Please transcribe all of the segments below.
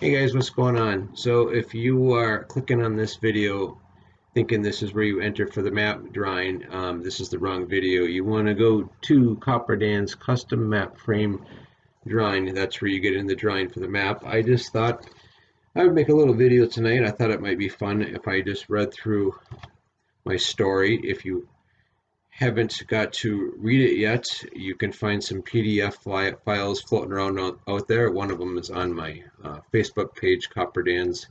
Hey guys, what's going on? So if you are clicking on this video thinking this is where you enter for the map drawing, this is the wrong video. You want to go to Copper Dan's custom map frame drawing. That's where you get in the drawing for the map. I just thought I would make a little video tonight. I thought it might be fun if I just read through my story. If you haven't got to read it yet, you can find some PDF files floating around out there. One of them is on my Facebook page, Copper Dan's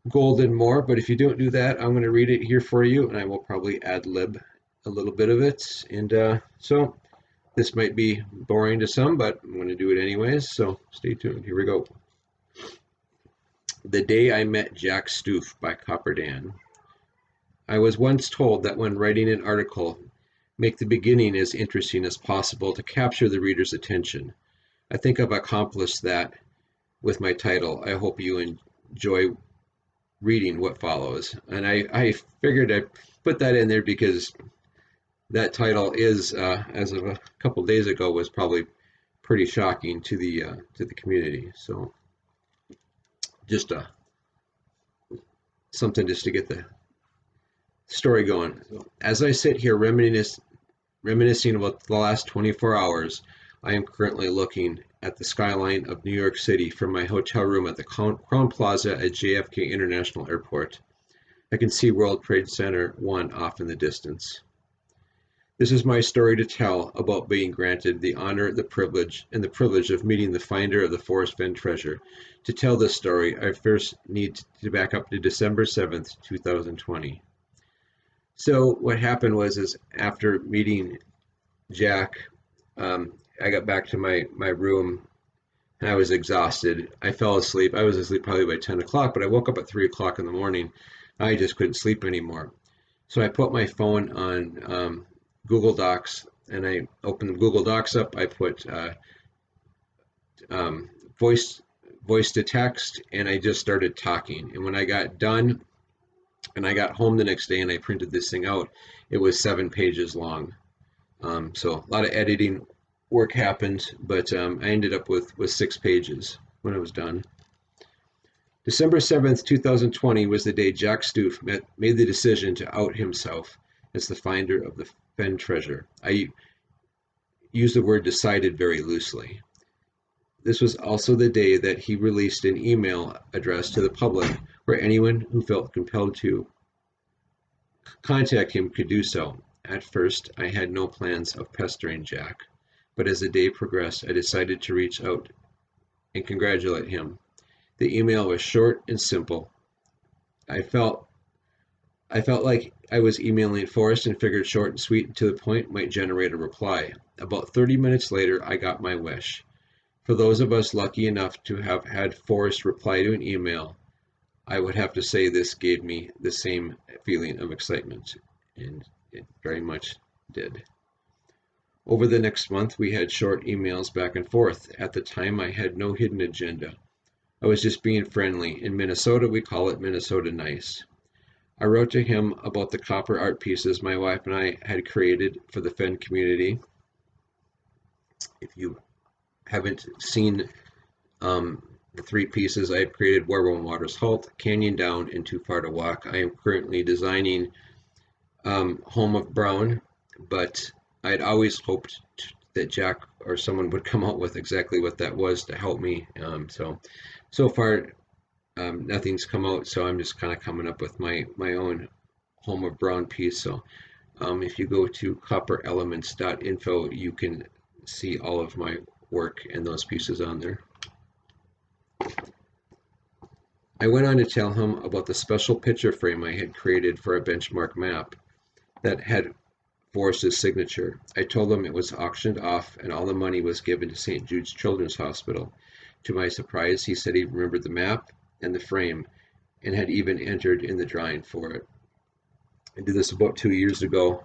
Gold and More. But if you don't do that, I'm going to read it here for you, and I will probably ad lib a little bit of it. And so this might be boring to some, but I'm going to do it anyways. So stay tuned. Here we go. The Day I Met Jack Stuef by Copper Dan. I was once told that when writing an article, make the beginning as interesting as possible to capture the reader's attention. I think I've accomplished that with my title. I hope you enjoy reading what follows. And I figured I'd put that in there because that title is, as of a couple days ago, was probably pretty shocking to the community. So just something just to get the story going. So, as I sit here reminiscing about the last 24 hours, I am currently looking at the skyline of New York City from my hotel room at the Crown Plaza at JFK International Airport. I can see World Trade Center 1 off in the distance. This is my story to tell about being granted the honor, the privilege of meeting the finder of the forest Fenn Treasure. To tell this story, I first need to back up to December 7th, 2020. So what happened was after meeting Jack, I got back to my room and I was exhausted. I fell asleep. I was asleep probably by 10 o'clock, but I woke up at 3 o'clock in the morning. I just couldn't sleep anymore. So I put my phone on Google Docs and I opened Google Docs up. I put voice to text and I just started talking. And when I got done and I got home the next day and I printed this thing out, it was 7 pages long. So a lot of editing work happened, but I ended up with 6 pages when I was done. December 7th, 2020 was the day Jack Stuef made the decision to out himself as the finder of the Fenn Treasure. I use the word decided very loosely. This was also the day that he released an email address to the public where anyone who felt compelled to contact him could do so. At first, I had no plans of pestering Jack, but as the day progressed, I decided to reach out and congratulate him. The email was short and simple. I felt like I was emailing Forrest and figured short and sweet and to the point might generate a reply. About 30 minutes later, I got my wish. For those of us lucky enough to have had Forrest reply to an email, I would have to say this gave me the same feeling of excitement, and it very much did. Over the next month, we had short emails back and forth. At the time, I had no hidden agenda. I was just being friendly. In Minnesota, we call it Minnesota nice. I wrote to him about the copper art pieces my wife and I had created for the Fenn community. If you haven't seen the 3 pieces I have created, Where One Waters Halt, Canyon Down, and Too Far to Walk. I am currently designing Home of Brown, but I'd always hoped that Jack or someone would come out with exactly what that was to help me. So far, nothing's come out, so I'm just kind of coming up with my own Home of Brown piece. So if you go to copperelements.info, you can see all of my work and those pieces on there. I went on to tell him about the special picture frame I had created for a benchmark map that had Forrest's signature. I told him it was auctioned off and all the money was given to St. Jude's Children's Hospital. To my surprise, he said he remembered the map and the frame and had even entered in the drawing for it. I did this about 2 years ago.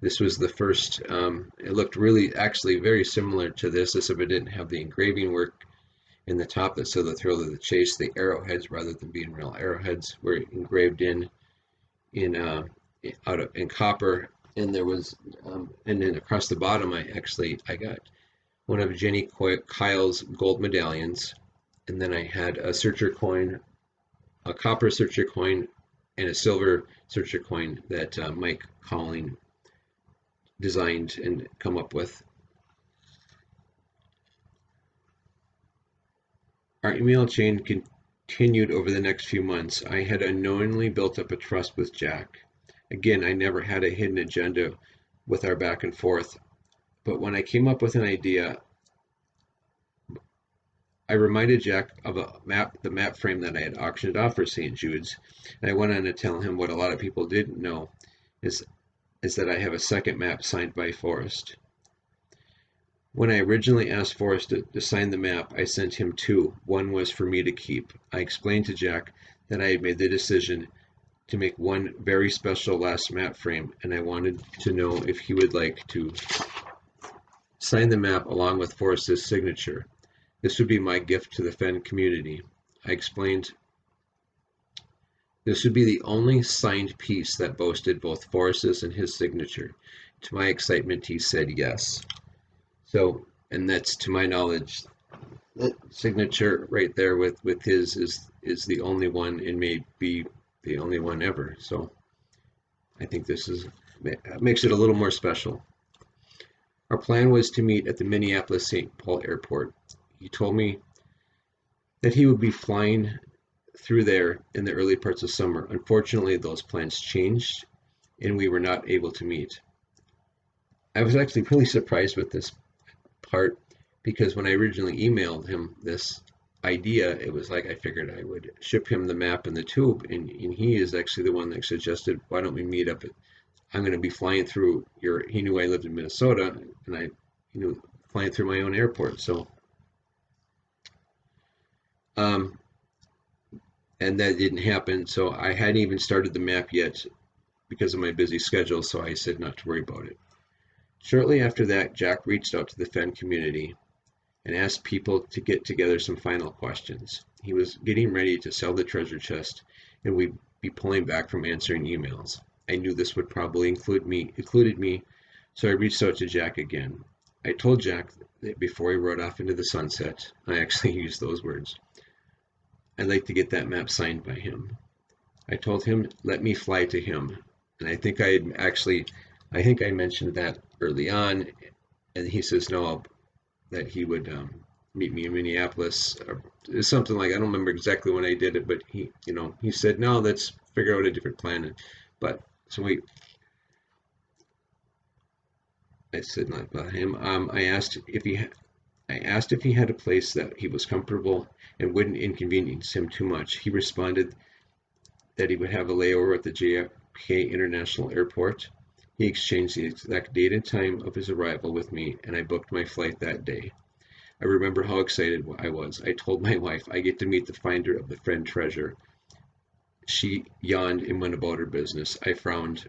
This was the first, it looked really actually very similar to this, as if it didn't have the engraving work in the top that said the thrill of the chase. The arrowheads, rather than being real arrowheads, were engraved in copper, and there was and then across the bottom I got one of Jenny Kyle's gold medallions, and then I had a searcher coin, a copper searcher coin, and a silver searcher coin that Mike Colling designed and come up with. Our email chain continued over the next few months. I had unknowingly built up a trust with Jack. Again, I never had a hidden agenda with our back and forth, but when I came up with an idea, I reminded Jack of the map frame that I had auctioned off for St. Jude's, and I went on to tell him what a lot of people didn't know is is that I have a second map signed by Forrest. When I originally asked Forrest to sign the map, I sent him two. One was for me to keep. I explained to Jack that I had made the decision to make one very special last map frame, and I wanted to know if he would like to sign the map along with Forrest's signature. This would be my gift to the Fenn community. I explained this would be the only signed piece that boasted both Forrest's and his signature. To my excitement, he said yes. So, and that's to my knowledge, that signature right there with his is the only one and may be the only one ever. So I think this is makes it a little more special. Our plan was to meet at the Minneapolis St. Paul airport. He told me that he would be flying through there in the early parts of summer. Unfortunately, those plans changed and we were not able to meet. I was actually really surprised with this part because when I originally emailed him this idea, it was like I figured I would ship him the map and the tube, and he is actually the one that suggested, why don't we meet up at, I'm going to be flying through your, he knew I lived in Minnesota, and I, flying through my own airport, so, um, and that didn't happen, so I hadn't even started the map yet because of my busy schedule, so I said not to worry about it. Shortly after that, Jack reached out to the Fenn community and asked people to get together some final questions. He was getting ready to sell the treasure chest, and we'd be pulling back from answering emails. I knew this would probably included me, so I reached out to Jack again. I told Jack that before he rode off into the sunset, I actually used those words, I'd like to get that map signed by him. I told him, let me fly to him. And I think I mentioned that early on, and he says no, that he would meet me in Minneapolis. Or something like, I don't remember exactly when I did it, but he said, no, let's figure out a different plan. But so I said not about him. I asked if he had a place that he was comfortable and wouldn't inconvenience him too much. He responded that he would have a layover at the JFK International Airport. He exchanged the exact date and time of his arrival with me, and I booked my flight that day. I remember how excited I was. I told my wife I get to meet the finder of the Fenn treasure. She yawned and went about her business. I frowned.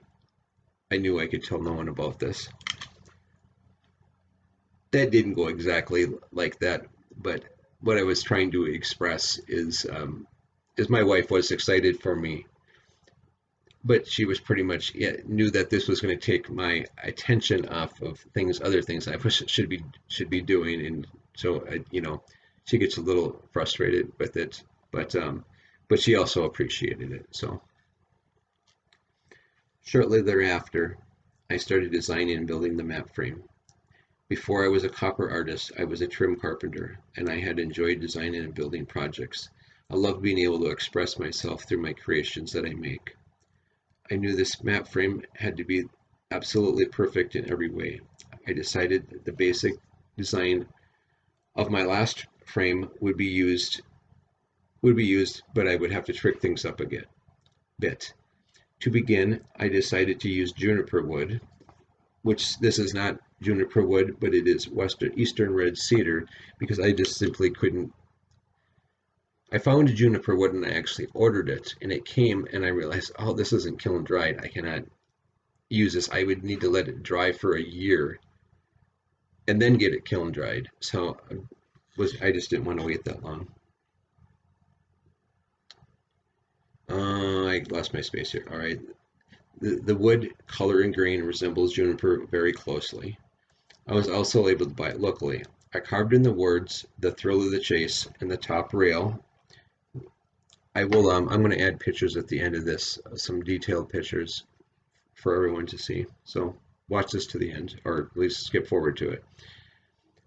I knew I could tell no one about this. That didn't go exactly like that, but what I was trying to express is my wife was excited for me, but she was pretty much knew that this was going to take my attention off of other things I should be doing, and so she gets a little frustrated with it, but she also appreciated it. So shortly thereafter, I started designing and building the map frame. Before I was a copper artist, I was a trim carpenter, and I had enjoyed designing and building projects. I love being able to express myself through my creations that I make. I knew this map frame had to be absolutely perfect in every way. I decided that the basic design of my last frame would be used, but I would have to trick things up a bit. To begin, I decided to use juniper wood, which this is not juniper wood, but it is eastern red cedar, because I just simply couldn't. I found juniper wood and I actually ordered it, and it came, and I realized, oh, this isn't kiln dried. I cannot use this. I would need to let it dry for a year and then get it kiln dried. So I just didn't want to wait that long. I lost my space here. All right. The wood color and grain resembles juniper very closely. I was also able to buy it locally. I carved in the words, "The thrill of the chase," in the top rail. I'm going to add pictures at the end of this, some detailed pictures for everyone to see. So watch this to the end, or at least skip forward to it.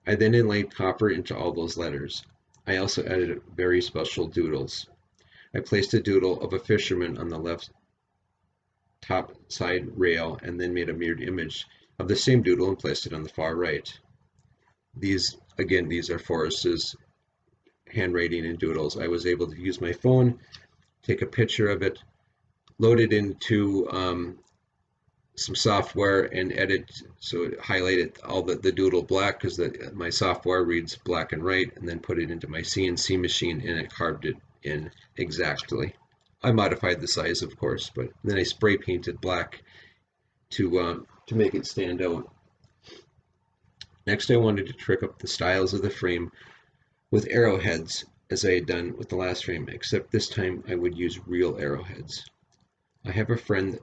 I then inlaid copper into all those letters. I also added very special doodles. I placed a doodle of a fisherman on the left top side rail and then made a mirrored image of the same doodle and placed it on the far right. These are Forrest's handwriting and doodles. I was able to use my phone, take a picture of it, load it into some software and edit, so it highlighted all the doodle black because my software reads black and white, and then put it into my CNC machine and it carved it in exactly. I modified the size, of course, but then I spray painted black to make it stand out. Next, I wanted to trick up the styles of the frame with arrowheads, as I had done with the last frame, except this time I would use real arrowheads. I have a friend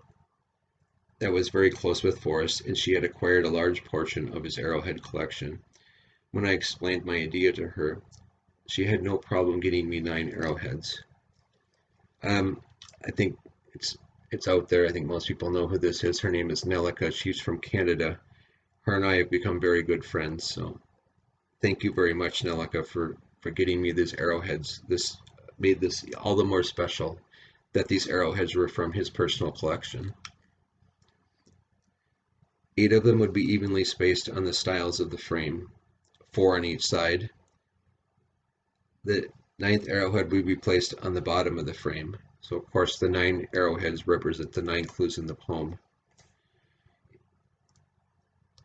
that was very close with Forrest, and she had acquired a large portion of his arrowhead collection. When I explained my idea to her, she had no problem getting me 9 arrowheads. I think it's out there. I think most people know who this is. Her name is Nelica. She's from Canada. Her and I have become very good friends. So thank you very much, Nelica, for getting me these arrowheads. This made this all the more special that these arrowheads were from his personal collection. 8 of them would be evenly spaced on the styles of the frame, 4 on each side. The 9th arrowhead would be placed on the bottom of the frame. So of course the 9 arrowheads represent the 9 clues in the poem.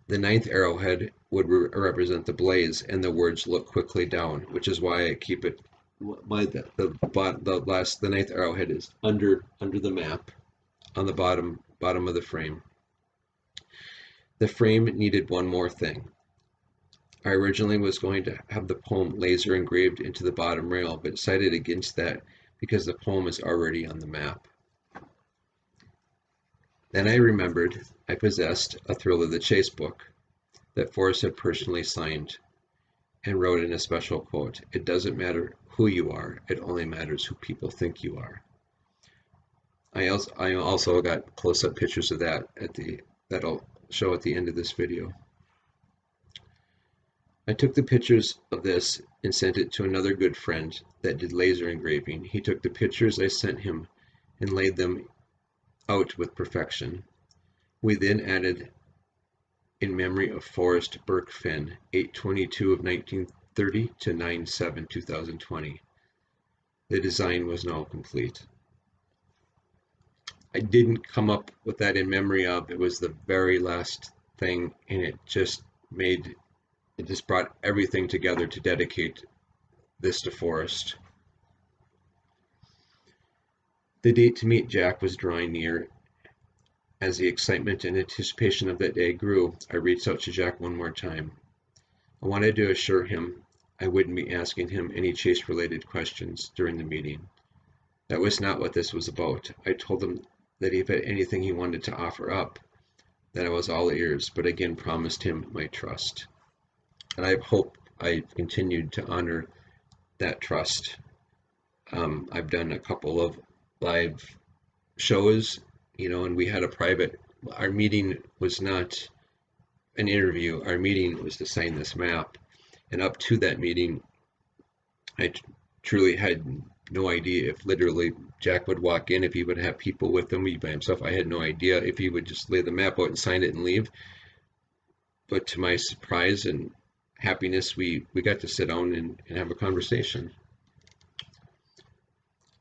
The 9th arrowhead would represent the blaze and the words "look quickly down," which is why I keep it. The 9th arrowhead is under the map on the bottom of the frame. The frame needed one more thing. I originally was going to have the poem laser engraved into the bottom rail, but decided against that because the poem is already on the map. Then I remembered I possessed a Thrill of the Chase book that Forrest had personally signed and wrote in a special quote, "It doesn't matter who you are, it only matters who people think you are." I also got close-up pictures of that that'll show at the end of this video. I took the pictures of this and sent it to another good friend that did laser engraving. He took the pictures I sent him and laid them out with perfection. We then added "In memory of Forrest Burke Fenn, 8/22 of 1930 to 9/7/2020. The design was now complete. I didn't come up with that in memory of. It was the very last thing, and it just brought everything together to dedicate this to Forrest. The date to meet Jack was drawing near. As the excitement and anticipation of that day grew, I reached out to Jack one more time. I wanted to assure him I wouldn't be asking him any chase-related questions during the meeting. That was not what this was about. I told him that if he had anything he wanted to offer up, that I was all ears, but again promised him my trust. And I hope I continued to honor that trust. I've done a couple of live shows, and we had our meeting was not an interview. Our meeting was to sign this map. And up to that meeting, I truly had no idea if literally Jack would walk in, if he would have people with him, by himself. I had no idea if he would just lay the map out and sign it and leave. But to my surprise and happiness, we got to sit down and have a conversation.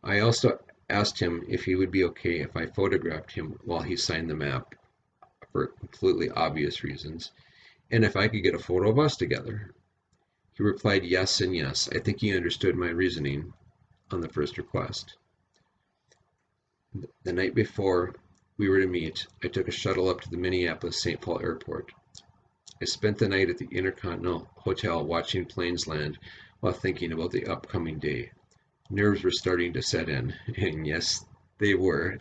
I also asked him if he would be okay if I photographed him while he signed the map, for completely obvious reasons, and if I could get a photo of us together. He replied yes and yes. I think he understood my reasoning on the first request. The night before we were to meet, I took a shuttle up to the Minneapolis-St. Paul airport. I spent the night at the Intercontinental Hotel watching planes land while thinking about the upcoming day. Nerves were starting to set in, and yes, they were.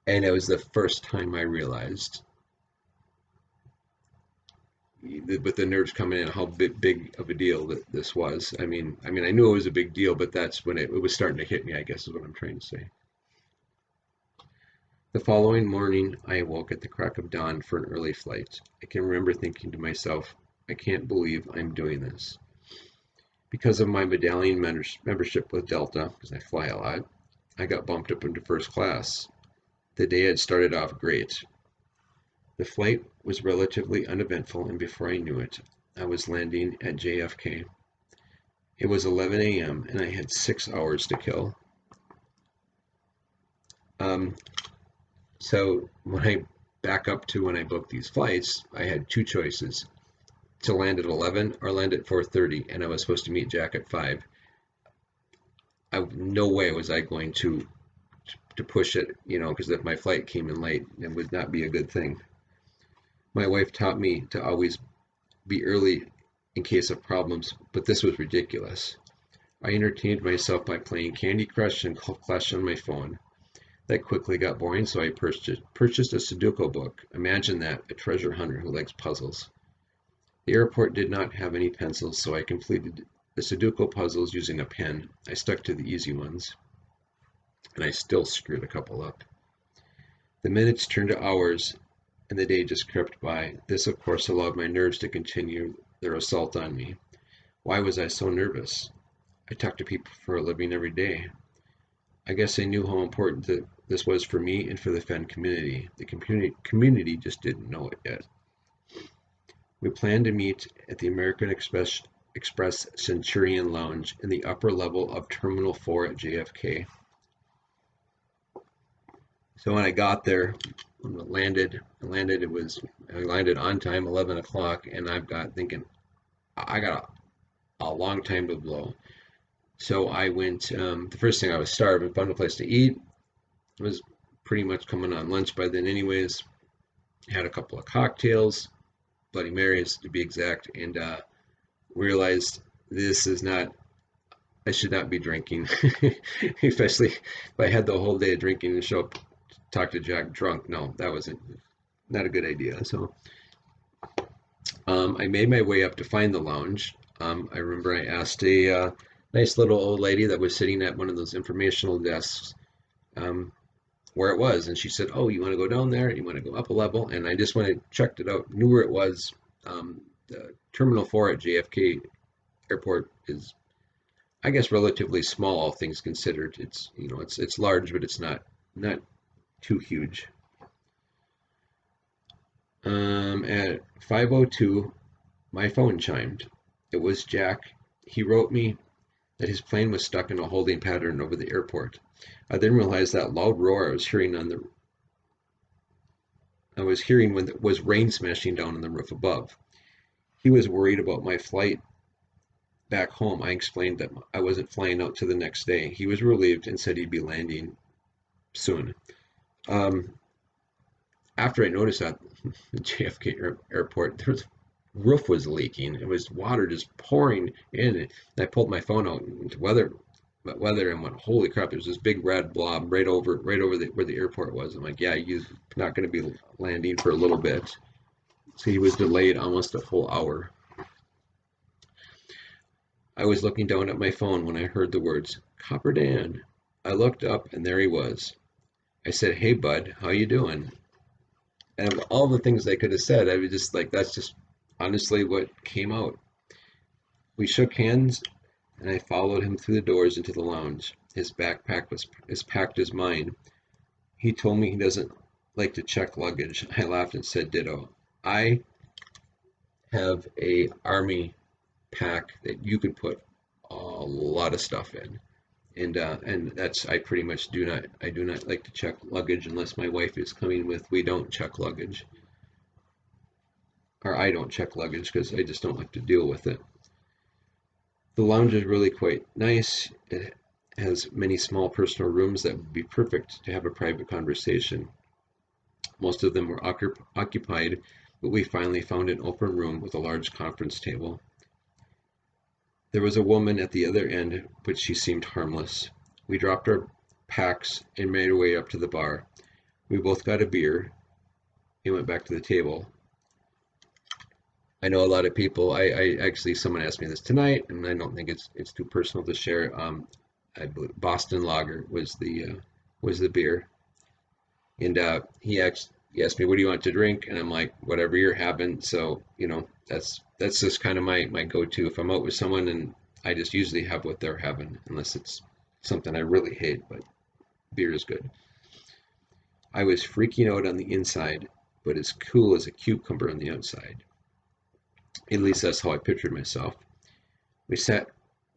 And it was the first time I realized with the nerves coming in, how big of a deal that this was. I knew it was a big deal, but that's when it was starting to hit me, I guess is what I'm trying to say. The following morning, I awoke at the crack of dawn for an early flight. I can remember thinking to myself, I can't believe I'm doing this. Because of my medallion membership with Delta, because I fly a lot, I got bumped up into first class. The day had started off great. The flight was relatively uneventful, and before I knew it, I was landing at JFK. It was 11 a.m., and I had 6 hours to kill. So when I back up to when I booked these flights, I had two choices: to land at 11 or land at 4:30, and I was supposed to meet Jack at 5. No way was I going to push it, because if my flight came in late, it would not be a good thing. My wife taught me to always be early in case of problems, but this was ridiculous. I entertained myself by playing Candy Crush and Clash on my phone. That quickly got boring, so I purchased a Sudoku book. Imagine that, a treasure hunter who likes puzzles. The airport did not have any pencils, so I completed the Sudoku puzzles using a pen. I stuck to the easy ones, and I still screwed a couple up. The minutes turned to hours, and the day just crept by. This, of course, allowed my nerves to continue their assault on me. Why was I so nervous? I talk to people for a living every day. I guess I knew how important this was for me and for the Fenn community. The community just didn't know it yet. We planned to meet at the American Express Centurion Lounge in the upper level of Terminal 4 at JFK. So when I got there, when I landed on time, 11 o'clock, and I got thinking, I got a long time to blow. So I went, the first thing, I was starving, found a place to eat. It was pretty much coming on lunch by then anyways. Had a couple of cocktails, Bloody Marys to be exact, and realized this is not, I should not be drinking, especially if I had the whole day of drinking and show up, talk to Jack drunk. No, that wasn't not a good idea. So I made my way up to find the lounge. I remember I asked a nice little old lady that was sitting at one of those informational desks where it was, and she said, "Oh, you want to go down there? You want to go up a level?" And I just went and checked it out, knew where it was. The Terminal 4 at JFK Airport is, I guess, relatively small, all things considered. It's large, but it's not too huge. At 5:02, my phone chimed. It was Jack. He wrote me that his plane was stuck in a holding pattern over the airport. I then realized that loud roar I was hearing when it was rain smashing down on the roof above. He was worried about my flight back home. I explained that I wasn't flying out to the next day. He was relieved and said he'd be landing soon. Um, After I noticed that the JFK airport, the roof was leaking. It was water just pouring in. And I pulled my phone out into weather, and went, "Holy crap!" There's this big red blob right over where the airport was. I'm like, "Yeah, he's not going to be landing for a little bit." So he was delayed almost a full hour. I was looking down at my phone when I heard the words "Copper Dan." I looked up, and there he was. I said, "Hey, bud, how you doing?" And of all the things I could have said, I was just like, that's just honestly what came out. We shook hands, and I followed him through the doors into the lounge. His backpack was as packed as mine. He told me he doesn't like to check luggage. I laughed and said ditto. I have a army pack that you could put a lot of stuff in. And that's, I pretty much do not like to check luggage unless my wife is coming with. We don't check luggage, or I don't check luggage because I just don't like to deal with it. The lounge is really quite nice. It has many small personal rooms that would be perfect to have a private conversation. Most of them were occupied, but we finally found an open room with a large conference table. There was a woman at the other end, but she seemed harmless. We dropped our packs and made our way up to the bar. We both got a beer and went back to the table. I know a lot of people. I actually someone asked me this tonight, and I don't think it's too personal to share. I believe Boston Lager was the beer, and he asked me, "What do you want to drink?" And I'm like, "Whatever you're having." So that's just kind of my go-to. If I'm out with someone, and I just usually have what they're having, unless it's something I really hate. But beer is good. I was freaking out on the inside, but as cool as a cucumber on the outside. At least that's how I pictured myself. We sat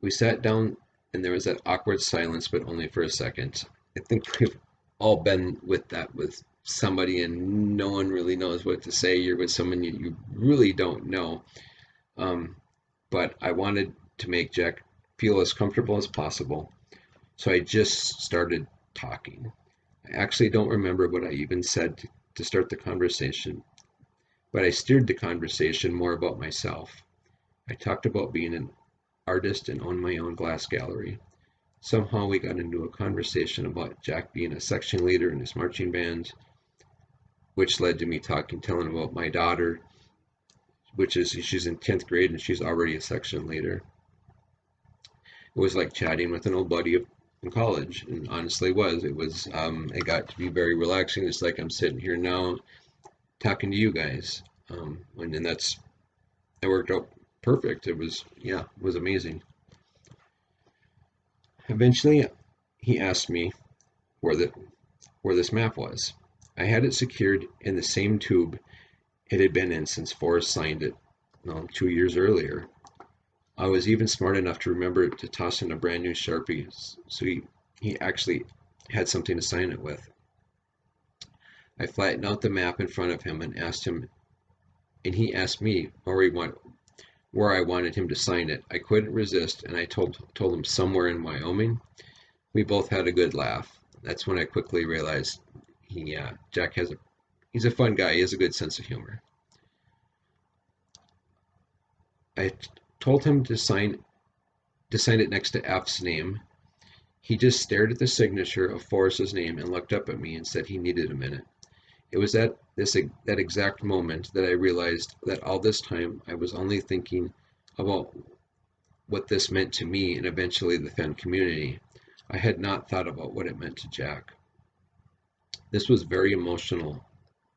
we sat down and there was that awkward silence, but only for a second. I think we've all been with that with somebody and no one really knows what to say. You're with someone you really don't know. Um, but I wanted to make Jack feel as comfortable as possible. So I just started talking. I actually don't remember what I even said to start the conversation, but I steered the conversation more about myself. I talked about being an artist and own my own glass gallery. Somehow we got into a conversation about Jack being a section leader in his marching band, which led to me telling about my daughter, which is she's in 10th grade and she's already a section leader. It was like chatting with an old buddy in college, and honestly it got to be very relaxing. It's like I'm sitting here now talking to you guys, and that worked out perfect. It was amazing. Eventually, he asked me where the where this map was. I had it secured in the same tube it had been in since Forrest signed it 2 years earlier. I was even smart enough to remember to toss in a brand new Sharpie, so he actually had something to sign it with. I flattened out the map in front of him and he asked me where I wanted him to sign it. I couldn't resist, and I told him somewhere in Wyoming. We both had a good laugh. That's when I quickly realized Jack he's a fun guy. He has a good sense of humor. I told him to sign it next to F's name. He just stared at the signature of Forrest's name and looked up at me and said he needed a minute. It was at that exact moment that I realized that all this time I was only thinking about what this meant to me and eventually the Fenn community. I had not thought about what it meant to Jack. This was very emotional.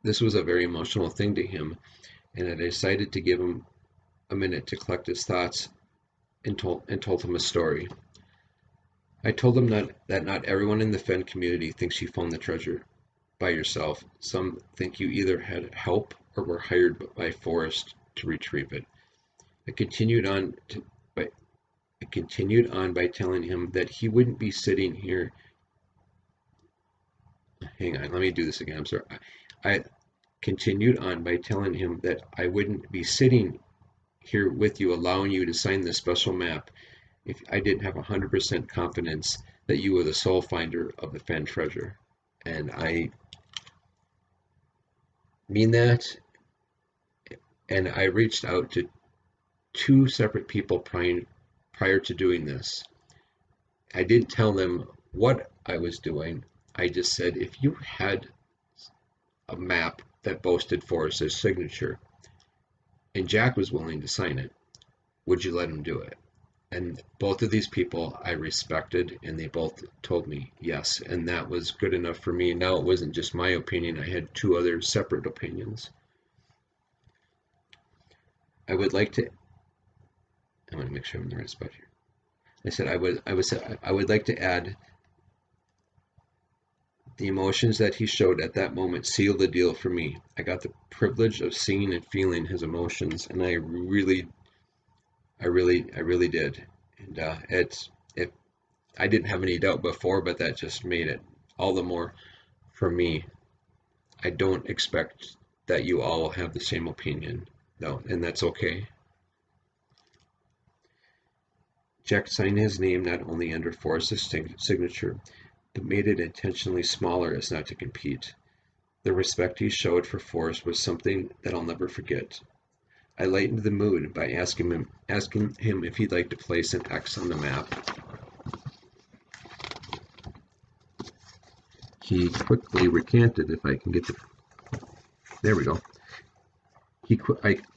This was a very emotional thing to him, and I decided to give him a minute to collect his thoughts and told him a story. I told him that not everyone in the Fenn community thinks you found the treasure by yourself. Some think you either had help or were hired by Forrest to retrieve it. I continued on to, by I continued on by telling him that he wouldn't be sitting here. Hang on, let me do this again. I'm sorry. I continued on by telling him that I wouldn't be sitting here with you, allowing you to sign this special map if I didn't have 100% confidence that you were the sole finder of the Fenn treasure. And I mean that. And I reached out to two separate people prior to doing this. I didn't tell them what I was doing. I just said, if you had a map that boasted Forrest's signature and Jack was willing to sign it, would you let him do it? And both of these people I respected, and they both told me yes. And that was good enough for me. Now it wasn't just my opinion, I had two other separate opinions. I would like to, I want to make sure I'm in the right spot here. I said I would like to add the emotions that he showed at that moment sealed the deal for me. I got the privilege of seeing and feeling his emotions, and I really did. And it I didn't have any doubt before, but that just made it all the more for me. I don't expect that you all have the same opinion, though, and that's okay. Jack signed his name not only under Forrest's signature, but made it intentionally smaller as not to compete. The respect he showed for Forrest was something that I'll never forget. I lightened the mood by asking him if he'd like to place an X on the map. He quickly recanted. If I can get the, there we go.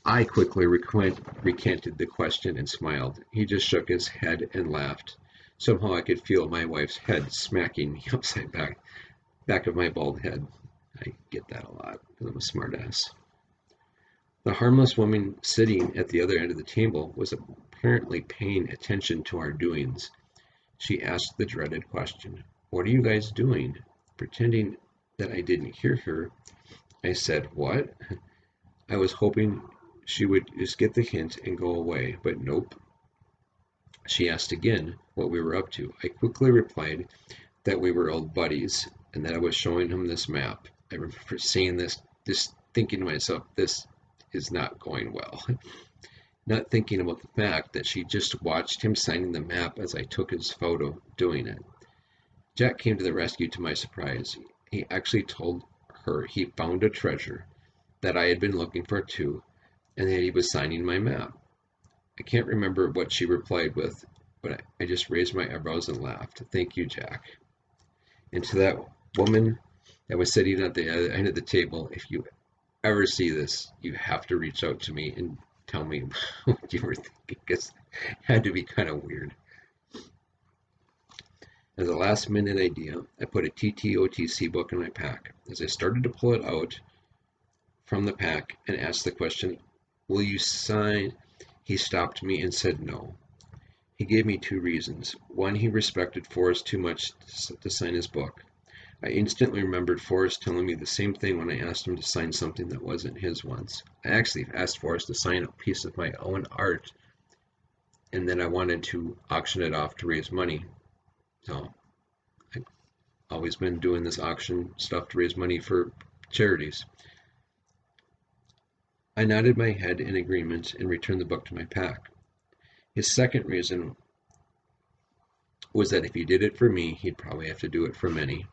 I quickly recanted the question and smiled. He just shook his head and laughed. Somehow I could feel my wife's head smacking me upside back of my bald head. I get that a lot because I'm a smartass. The harmless woman sitting at the other end of the table was apparently paying attention to our doings. She asked the dreaded question, "What are you guys doing?" Pretending that I didn't hear her, I said, "What?" I was hoping she would just get the hint and go away, but nope. She asked again what we were up to. I quickly replied that we were old buddies and that I was showing him this map. I remember seeing this, just thinking to myself, this is not going well. Not thinking about the fact that she just watched him signing the map as I took his photo doing it. Jack came to the rescue to my surprise. He actually told her he found a treasure that I had been looking for too, and that he was signing my map. I can't remember what she replied with, but I just raised my eyebrows and laughed. "Thank you, Jack." And to that woman that was sitting at the other end of the table, if you ever see this, you have to reach out to me and tell me what you were thinking, because it had to be kind of weird. As a last minute idea, I put a TTOTC book in my pack. As I started to pull it out from the pack and asked the question, "Will you sign?" he stopped me and said no. He gave me two reasons. One, he respected Forrest too much to sign his book. I instantly remembered Forrest telling me the same thing when I asked him to sign something that wasn't his once. I actually asked Forrest to sign a piece of my own art, and then I wanted to auction it off to raise money. So I've always been doing this auction stuff to raise money for charities. I nodded my head in agreement and returned the book to my pack. His second reason was that if he did it for me, he'd probably have to do it for many.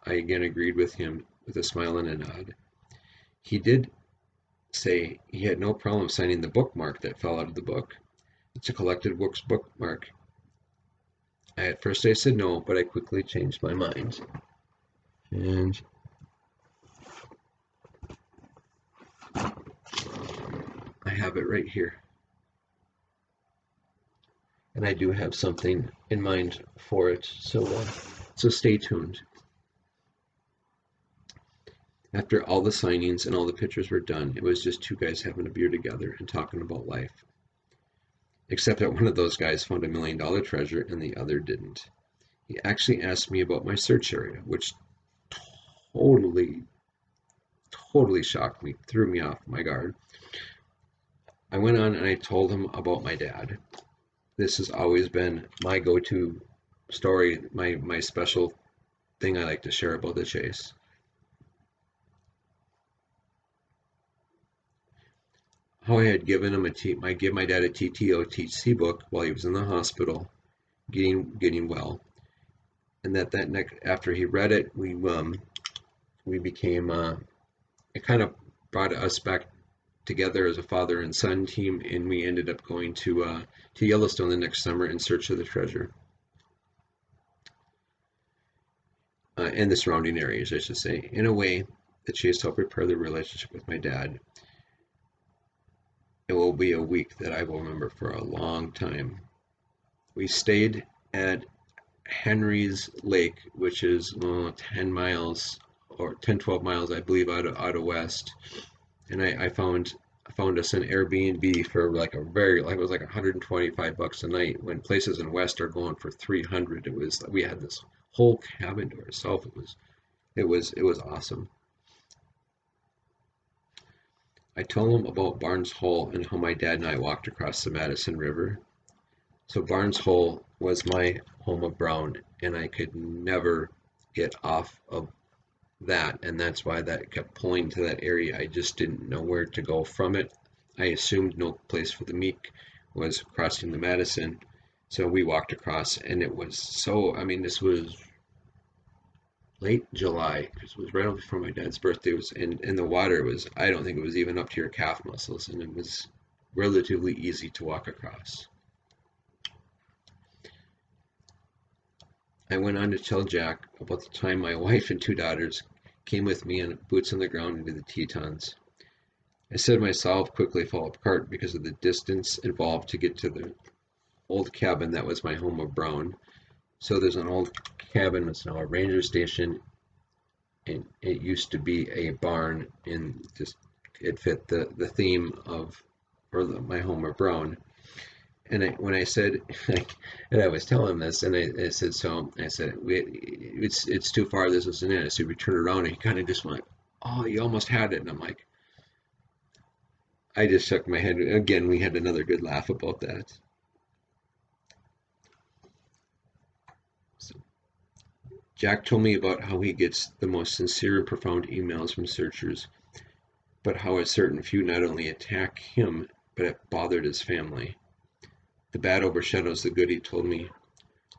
I again agreed with him with a smile and a nod. He did say he had no problem signing the bookmark that fell out of the book. It's a collected books bookmark. At first I said no, but I quickly changed my mind. And I have it right here. And I do have something in mind for it, so stay tuned. After all the signings and all the pictures were done, it was just two guys having a beer together and talking about life. Except that one of those guys found $1 million treasure and the other didn't. He actually asked me about my search area, which totally, totally shocked me, threw me off my guard. I went on and I told him about my dad. This has always been my go-to story, my special thing I like to share about the chase. How I had given him give my dad a TTOTC book while he was in the hospital, getting well, and that next after he read it, we became it kind of brought us back together as a father and son team, and we ended up going to Yellowstone the next summer in search of the treasure. And the surrounding areas, I should say. In a way, the chase helped repair the relationship with my dad. It will be a week that I will remember for a long time. We stayed at Henry's Lake, which is 10 miles or 10, 12 miles, I believe, out of west. And I found us an Airbnb for like it was like $125 a night, when places in west are going for 300. We had this whole cabin to ourselves. It was awesome. I told him about Barnes Hole and how my dad and I walked across the Madison River. So Barnes Hole was my home of Brown, and I could never get off of that, and that's why that kept pulling to that area. I just didn't know where to go from it. I assumed no place for the meek was crossing the Madison, so we walked across, and it was this was late July, because it was right before my dad's birthday. It was in the water was, I don't think it was even up to your calf muscles, and it was relatively easy to walk across. I went on to tell Jack about the time my wife and two daughters came with me on boots on the ground into the Tetons. I said myself quickly fell apart because of the distance involved to get to the old cabin that was my home of Brown. So there's an old cabin that's now a ranger station, and it used to be a barn, and just it fit the theme of my home of Brown. And when I said, and I was telling him this, and I said, so I said, it's too far. This isn't it. So we turned around, and he kind of just went, "Oh, you almost had it." And I'm like, I just shook my head. Again, we had another good laugh about that. So Jack told me about how he gets the most sincere and profound emails from searchers, but how a certain few not only attack him, but it bothered his family. The bad overshadows the good, he told me.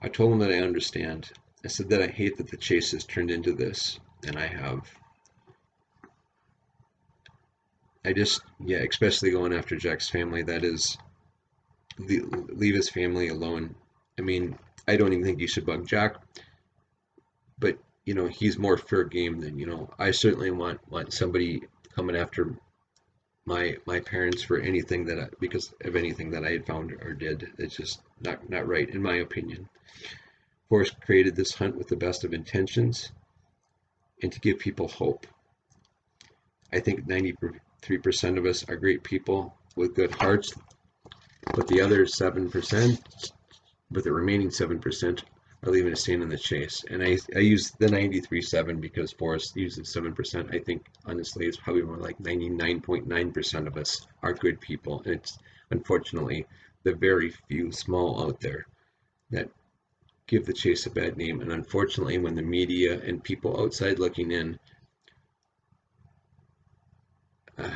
I told him that I understand. I said that I hate that the chase has turned into this, and I have. Yeah, especially going after Jack's family, that is, leave his family alone. I mean, I don't even think you should bug Jack, but, he's more fair game than, I certainly want somebody coming after my parents for anything because of anything that I had found or did. It's just not right, in my opinion. Forrest created this hunt with the best of intentions and to give people hope. I think 93% of us are great people with good hearts, but the other 7%, but the remaining 7% are leaving a stain in the chase. And I use the 93.7 because Forrest uses 7%. I think, honestly, it's probably more like 99.9% of us are good people. And it's, unfortunately, the very few small out there that give the chase a bad name. And unfortunately, when the media and people outside looking in uh,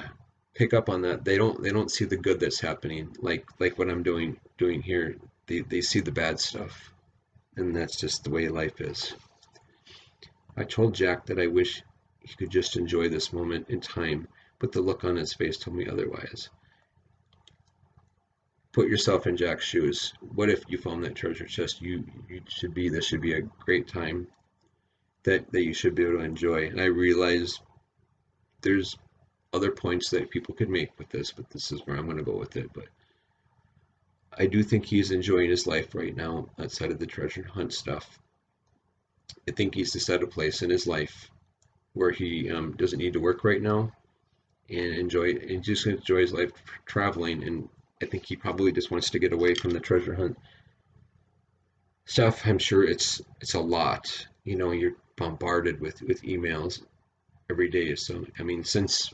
pick up on that, they don't see the good that's happening. Like what I'm doing here. They see the bad stuff, and that's just the way life is. I told Jack that I wish he could just enjoy this moment in time, but the look on his face told me otherwise. Put yourself in Jack's shoes. What if you found that treasure chest? This should be a great time that you should be able to enjoy. And I realize there's other points that people could make with this, but this is where I'm going to go with it. But I do think he's enjoying his life right now outside of the treasure hunt stuff. I think he's just at a place in his life where he doesn't need to work right now and just enjoy his life traveling. And I think he probably just wants to get away from the treasure hunt stuff. I'm sure it's a lot. You're bombarded with emails every day. So I mean, since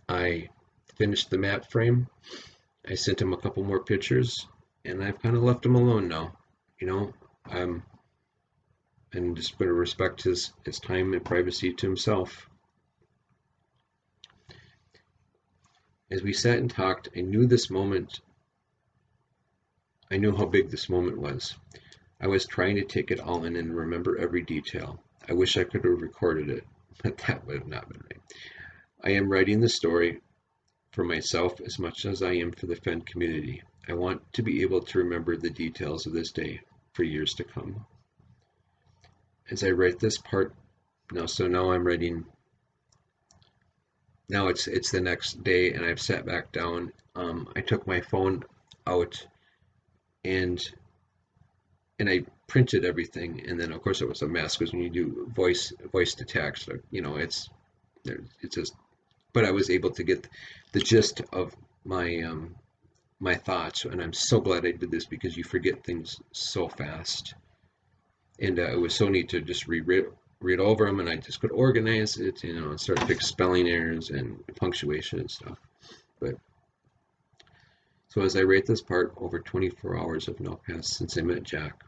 I finished the map frame, I sent him a couple more pictures, and I've kind of left him alone now. You know, I'm and just going to respect his time and privacy to himself. As we sat and talked, I knew how big this moment was. I was trying to take it all in and remember every detail. I wish I could have recorded it, but that would have not been right. I am writing the story for myself as much as I am for the Fenn community. I want to be able to remember the details of this day for years to come. As I write this part now I'm writing. Now it's the next day, and I've sat back down. I took my phone out and I printed everything, and then of course it was a mess because when you do voice to text, it's just. But I was able to get the gist of my thoughts, and I'm so glad I did this because you forget things so fast, and it was so neat to just read over them, and I just could organize it, and start to fix spelling errors and punctuation and stuff. But so as I rate this part, over 24 hours have now passed since I met Jack.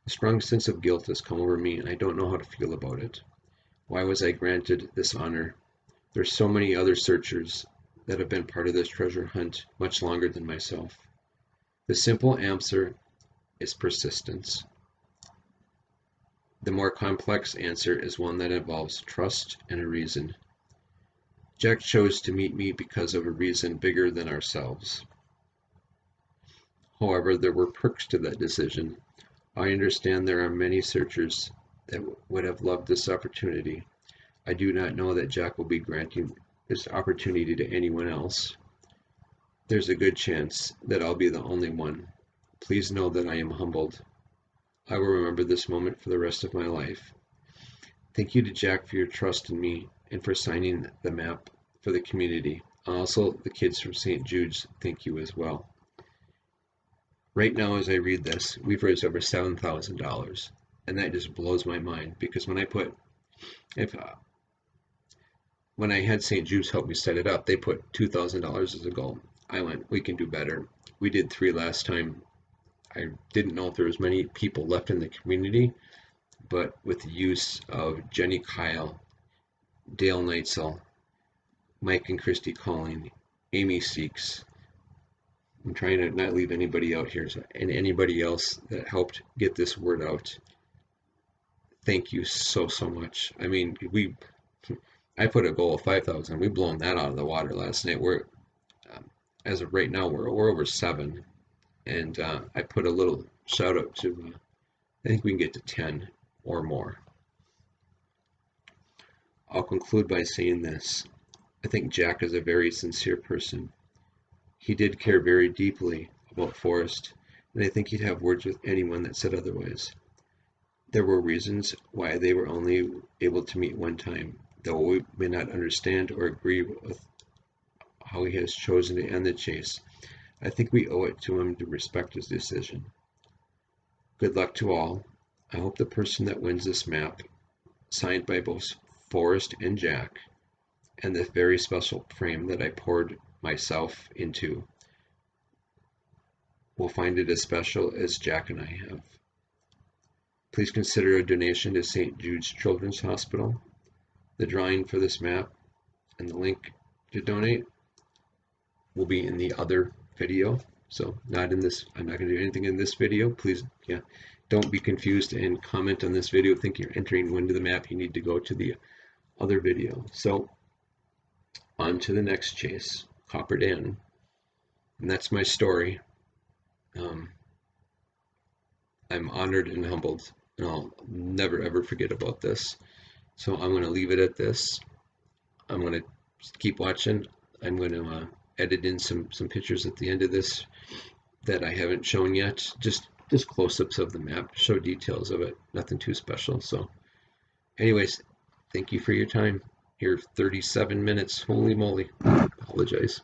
A strong sense of guilt has come over me, and I don't know how to feel about it. Why was I granted this honor? There's so many other searchers that have been part of this treasure hunt much longer than myself. The simple answer is persistence. The more complex answer is one that involves trust and a reason. Jack chose to meet me because of a reason bigger than ourselves. However, there were perks to that decision. I understand there are many searchers that would have loved this opportunity. I do not know that Jack will be granting this opportunity to anyone else, there's a good chance that I'll be the only one. Please know that I am humbled. I will remember this moment for the rest of my life. Thank you to Jack for your trust in me and for signing the map for the community. Also, the kids from St. Jude's, thank you as well. Right now, as I read this, we've raised over $7,000, and that just blows my mind because when I had St. Jude's help me set it up, they put $2,000 as a goal. I went, we can do better. We did 3 last time. I didn't know if there was many people left in the community, but with the use of Jenny Kyle, Dale Neitzel, Mike and Christy Calling, Amy Seeks, I'm trying to not leave anybody out here, and anybody else that helped get this word out, thank you so much. I mean, I put a goal of 5,000. We've blown that out of the water last night. As of right now, we're over 7, and I put a little shout out to. I think we can get to 10 or more. I'll conclude by saying this. I think Jack is a very sincere person. He did care very deeply about Forrest, and I think he'd have words with anyone that said otherwise. There were reasons why they were only able to meet one time, though we may not understand or agree with how he has chosen to end the chase. I think we owe it to him to respect his decision. Good luck to all. I hope the person that wins this map, signed by both Forrest and Jack, and the very special frame that I poured myself into, will find it as special as Jack and I have. Please consider a donation to St. Jude's Children's Hospital. The drawing for this map and the link to donate will be in the other video. So not in this, I'm not going to do anything in this video. Please, don't be confused and comment on this video. Think you're entering one to the map. You need to go to the other video. So on to the next chase, Copper Dan. And that's my story. I'm honored and humbled, and I'll never ever forget about this. So I'm going to leave it at this. I'm going to keep watching. I'm going to edit in some pictures at the end of this that I haven't shown yet. Just close-ups of the map, show details of it. Nothing too special. So anyways, thank you for your time. Here, 37 minutes. Holy moly. Apologize.